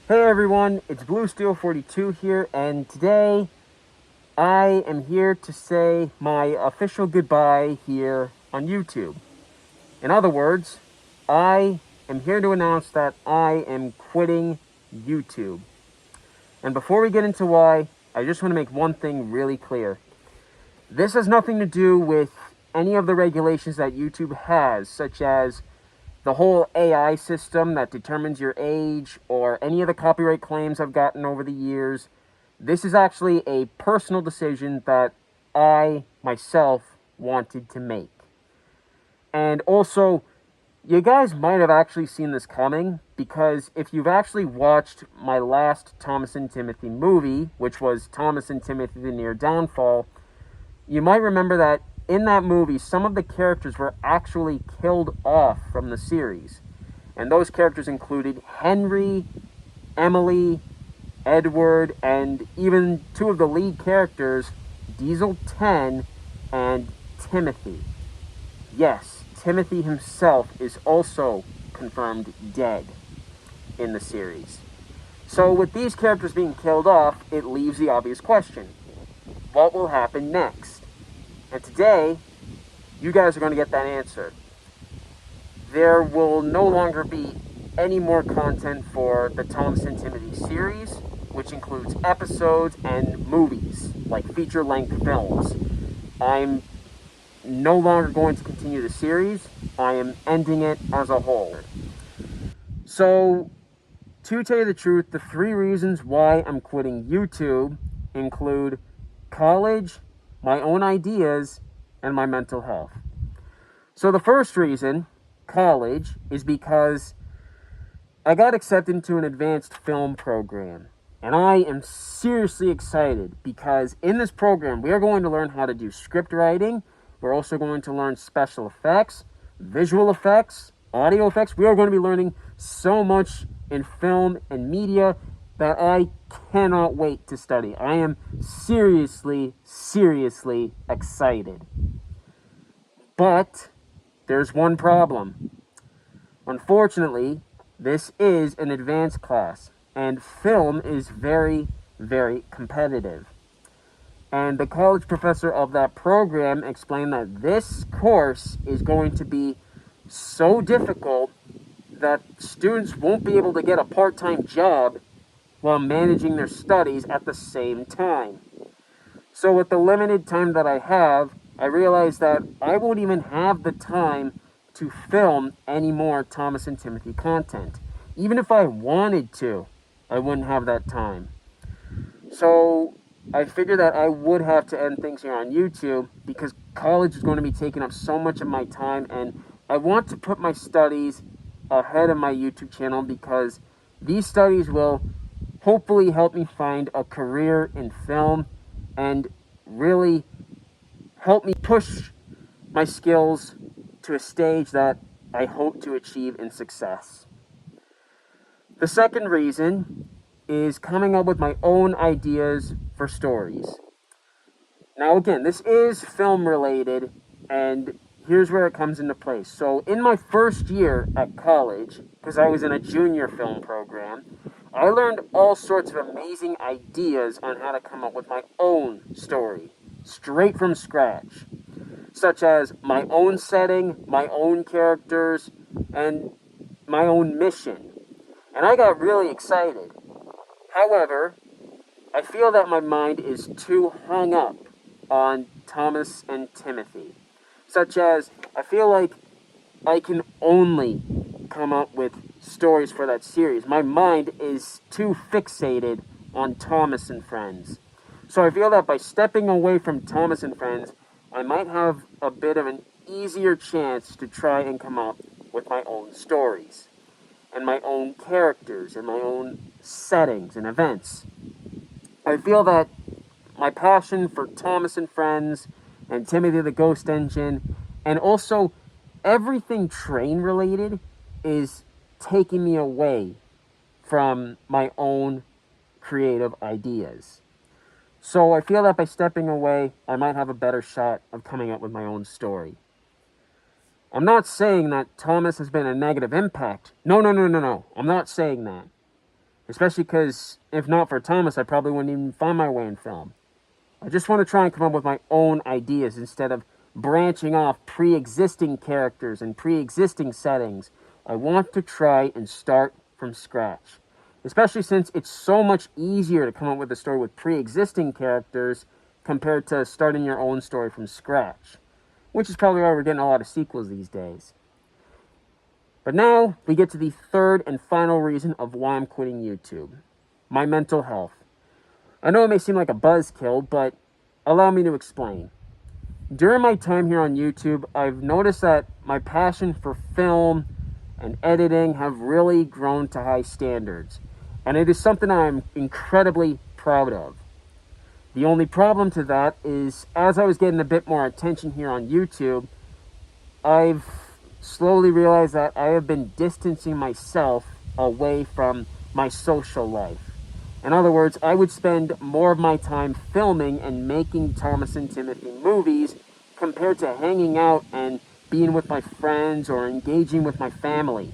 Hey everyone, it's Blue Steel 42 here, and today I am here to say my official goodbye here on YouTube. In other words, I am here to announce that I am quitting YouTube. And before we get into why, I just want to make one thing really clear. This has nothing to do with any of the regulations that YouTube has, such as the whole AI system that determines your age, or any of the copyright claims I've gotten over the years. This is actually a personal decision that I, myself, wanted to make. And also, you guys might have actually seen this coming, because if you've actually watched my last Thomas and Timothy movie, which was Thomas and Timothy the Near Downfall, you might remember that in that movie, some of the characters were actually killed off from the series. And those characters included Henry, Emily, Edward, and even two of the lead characters, Diesel 10 and Timothy. Yes, Timothy himself is also confirmed dead in the series. So with these characters being killed off, it leaves the obvious question. What will happen next? And today, you guys are going to get that answer. There will no longer be any more content for the Thomas and Timothy series, which includes episodes and movies, like feature-length films. I'm no longer going to continue the series. I am ending it as a whole. So, to tell you the truth, the 3 reasons why I'm quitting YouTube include college, my own ideas, and my mental health. So the first reason, college, is because I got accepted into an advanced film program. And I am seriously excited because in this program, we are going to learn how to do script writing. We're also going to learn special effects, visual effects, audio effects. We are going to be learning so much in film and media that I cannot wait to study. I am seriously excited. But there's one problem. Unfortunately, this is an advanced class, and film is very competitive. And the college professor of that program explained that this course is going to be so difficult that students won't be able to get a part-time job while managing their studies at the same time. So with the limited time that I have, I realized that I won't even have the time to film any more Thomas and Timothy content. Even if I wanted to, I wouldn't have that time. So I figured that I would have to end things here on YouTube because college is going to be taking up so much of my time, and I want to put my studies ahead of my YouTube channel because these studies will hopefully help me find a career in film and really help me push my skills to a stage that I hope to achieve in success. The second reason is coming up with my own ideas for stories. Now again, this is film related, and here's where it comes into place. So in my first year at college, because I was in a junior film program, I learned all sorts of amazing ideas on how to come up with my own story, straight from scratch, such as my own setting, my own characters, and my own mission. And I got really excited. However, I feel that my mind is too hung up on Thomas and Timothy, such as I feel like I can only come up with stories for that series. My mind is too fixated on Thomas and Friends. So I feel that by stepping away from Thomas and Friends, I might have a bit of an easier chance to try and come up with my own stories and my own characters and my own settings and events. I feel that my passion for Thomas and Friends and Timothy the Ghost Engine and also everything train related is taking me away from my own creative ideas. So I feel that by stepping away, I might have a better shot of coming up with my own story. I'm not saying that Thomas has been a negative impact. No. I'm not saying that. Especially because if not for Thomas, I probably wouldn't even find my way in film. I just want to try and come up with my own ideas instead of branching off pre-existing characters and pre-existing settings. I want to try and start from scratch. Especially since it's so much easier to come up with a story with pre-existing characters compared to starting your own story from scratch. Which is probably why we're getting a lot of sequels these days. But now, we get to the third and final reason of why I'm quitting YouTube. My mental health. I know it may seem like a buzzkill, but allow me to explain. During my time here on YouTube, I've noticed that my passion for film and editing have really grown to high standards. And it is something I'm incredibly proud of. The only problem to that is, as I was getting a bit more attention here on YouTube, I've slowly realized that I have been distancing myself away from my social life. In other words, I would spend more of my time filming and making Thomas and Timothy movies compared to hanging out and being with my friends or engaging with my family.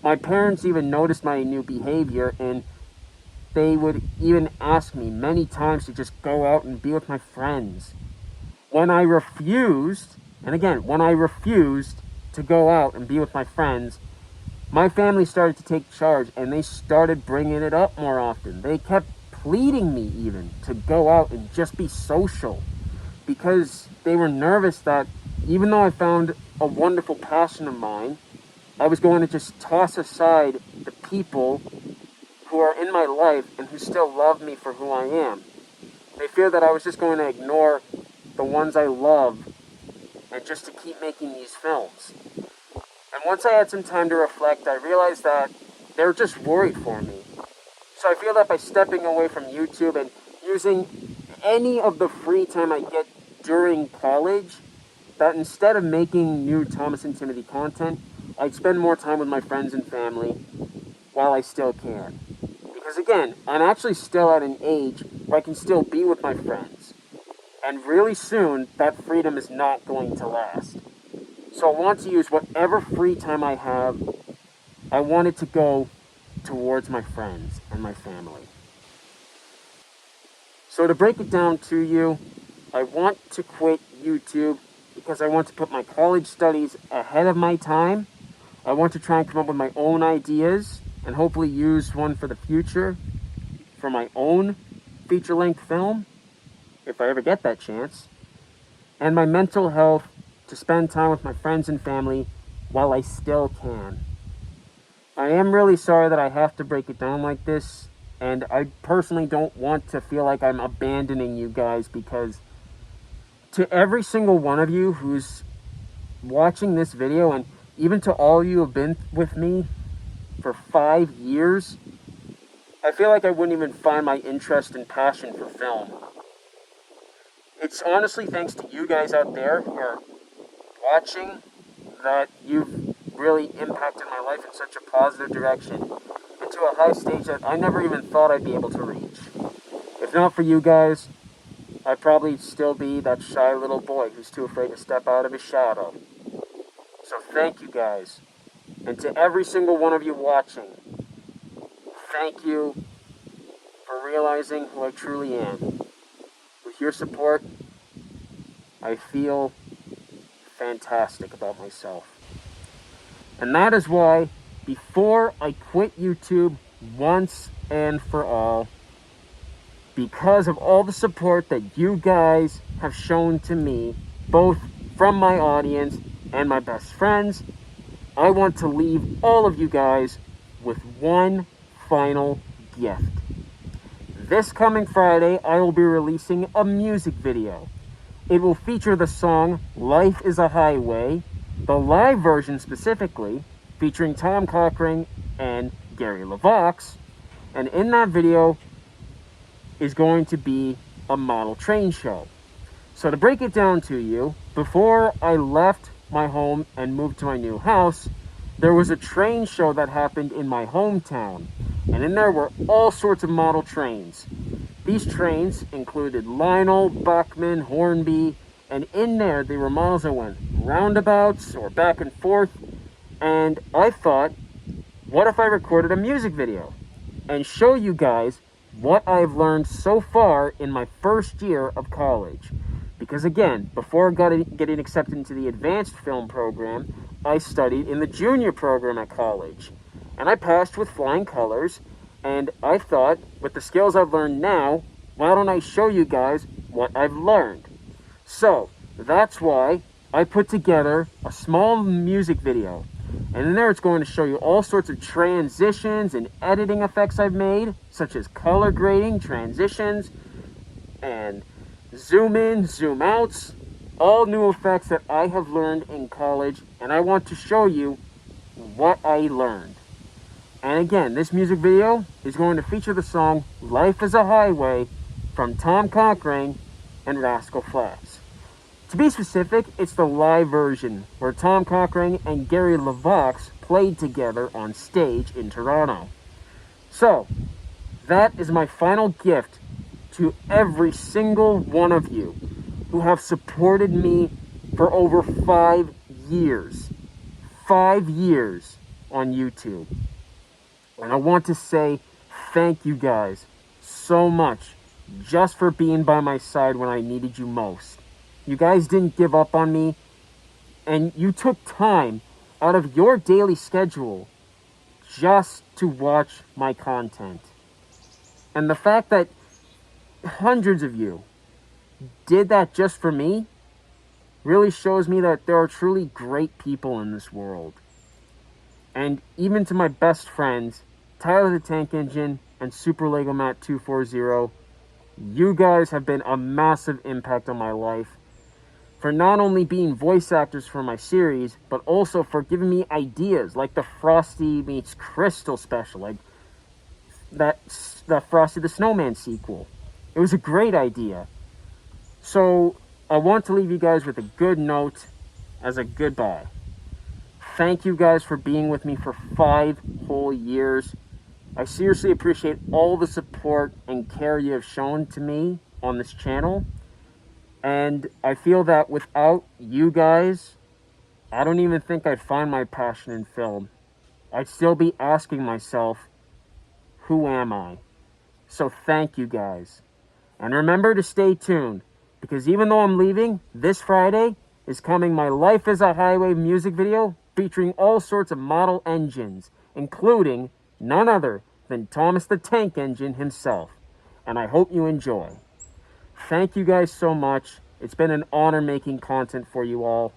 My parents even noticed my new behavior, and they would even ask me many times to just go out and be with my friends. When I refused, to go out and be with my friends, my family started to take charge, and they started bringing it up more often. They kept pleading me even to go out and just be social, because they were nervous that even though I found a wonderful passion of mine, I was going to just toss aside the people who are in my life and who still love me for who I am. They fear that I was just going to ignore the ones I love and just to keep making these films. And once I had some time to reflect, I realized that they were just worried for me. So I feel that by stepping away from YouTube and using any of the free time I get during college, that instead of making new Thomas and Timothy content, I'd spend more time with my friends and family while I still can. Because again, I'm actually still at an age where I can still be with my friends. And really soon, that freedom is not going to last. So I want to use whatever free time I have, I want it to go towards my friends and my family. So to break it down to you, I want to quit YouTube because I want to put my college studies ahead of my time. I want to try and come up with my own ideas and hopefully use one for the future for my own feature-length film, if I ever get that chance. And my mental health to spend time with my friends and family while I still can. I am really sorry that I have to break it down like this, and I personally don't want to feel like I'm abandoning you guys, because to every single one of you who's watching this video, and even to all you who have been with me for 5 years, I feel like I wouldn't even find my interest and passion for film. It's honestly thanks to you guys out there who are watching that you've really impacted my life in such a positive direction and to a high stage that I never even thought I'd be able to reach. If not for you guys, I'd probably still be that shy little boy who's too afraid to step out of his shadow. So thank you guys. And to every single one of you watching, thank you for realizing who I truly am. With your support, I feel fantastic about myself. And that is why, before I quit YouTube once and for all, because of all the support that you guys have shown to me, both from my audience and my best friends, I want to leave all of you guys with one final gift. This coming Friday, I will be releasing a music video. It will feature the song Life is a Highway, the live version specifically, featuring Tom Cochran and Gary LaVox, and in that video is going to be a model train show. So to break it down to you, before I left my home and moved to my new house, there was a train show that happened in my hometown, and in there were all sorts of model trains. These trains included Lionel, Buckman, Hornby, and in there they were models that went roundabouts or back and forth, and I thought, what if I recorded a music video? and show you guys what I've learned so far in my first year of college. Because again, before getting accepted into the advanced film program, I studied in the junior program at college. And I passed with flying colors, and I thought, with the skills I've learned now, why don't I show you guys what I've learned? So, that's why I put together a small music video. And in there it's going to show you all sorts of transitions and editing effects I've made, such as color grading, transitions, and zoom in, zoom outs, all new effects that I have learned in college, and I want to show you what I learned. And again, this music video is going to feature the song Life is a Highway from Tom Cochrane and Rascal Flatts. To be specific, it's the live version where Tom Cochrane and Gary LeVox played together on stage in Toronto. So, that is my final gift to every single one of you who have supported me for over 5 years. 5 years on YouTube. And I want to say thank you guys so much just for being by my side when I needed you most. You guys didn't give up on me, and you took time out of your daily schedule just to watch my content. And the fact that hundreds of you did that just for me really shows me that there are truly great people in this world. And even to my best friends, Tyler the Tank Engine and Super Lego Matt 240, you guys have been a massive impact on my life, for not only being voice actors for my series, but also for giving me ideas like the Frosty meets Crystal special, like that Frosty the Snowman sequel. It was a great idea. So I want to leave you guys with a good note as a goodbye. Thank you guys for being with me for 5 whole years. I seriously appreciate all the support and care you have shown to me on this channel. And I feel that without you guys, I don't even think I'd find my passion in film. I'd still be asking myself, who am I? So thank you guys. And remember to stay tuned, because even though I'm leaving, this Friday is coming my Life is a Highway music video featuring all sorts of model engines, including none other than Thomas the Tank Engine himself. And I hope you enjoy. Thank you guys so much. It's been an honor making content for you all.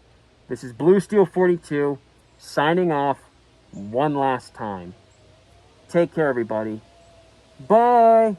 This is Blue Steel 42, signing off one last time. Take care, everybody. Bye!